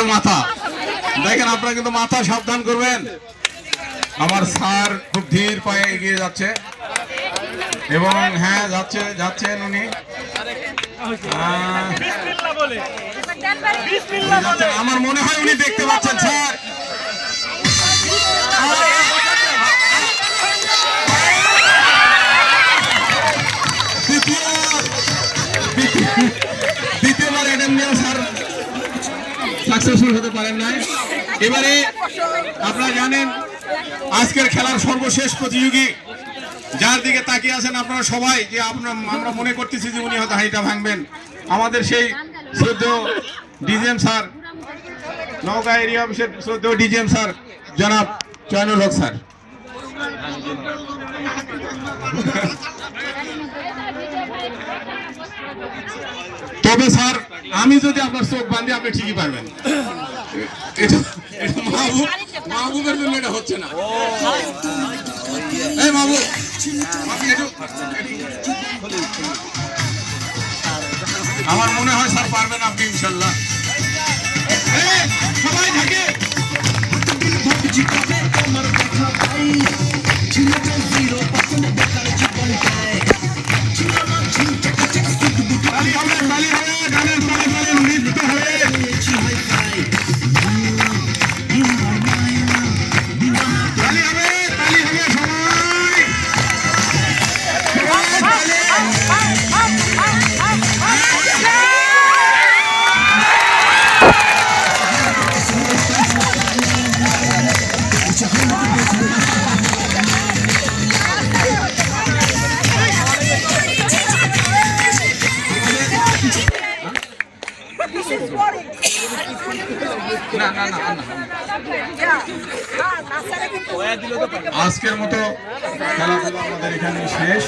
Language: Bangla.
আর মাথা দেখেন, আপনারা কিন্তু মাথা সাবধান করবেন। আমার স্যার খুব ধীর পায়ে এগিয়ে যাচ্ছে এবং হ্যাঁ যাচ্ছেন উনি। আমার মনে হয় উনি দেখতে পাচ্ছেন স্যার। দ্বিতীয়বার অ্যাটেম্প নিয়ে স্যার সাকসেসফুল হতে পারেন নাই। এবারে আপনারা জানেন আজকের খেলার সর্বশেষ প্রতিযোগী যার দিকে তাকিয়ে আছেন আপনারা সবাই, যে আমরা মনে করতেছি যে উনি হয়তো হাঁড়িটা ভাঙবেন, আমাদের সেই শ্রদ্ধেয় ডিজিএম স্যার, নওগাঁ এরিয়া অফিসের শ্রদ্ধেয় ডিজিএম স্যার জনাব চয়নুল হক স্যার। তবে স্যার আমি যদি আপনার চোখ বাঁধি আপনি ঠিকই পারবেন। মাহবুবের জন্য এটা হচ্ছে না। এই মাহবুব, আমার মনে হয় স্যার পারবেন আপনি ইনশাল্লাহ। সবাই থাকে আজকের মতো খেলাধুলা আমাদের এখানে শেষ।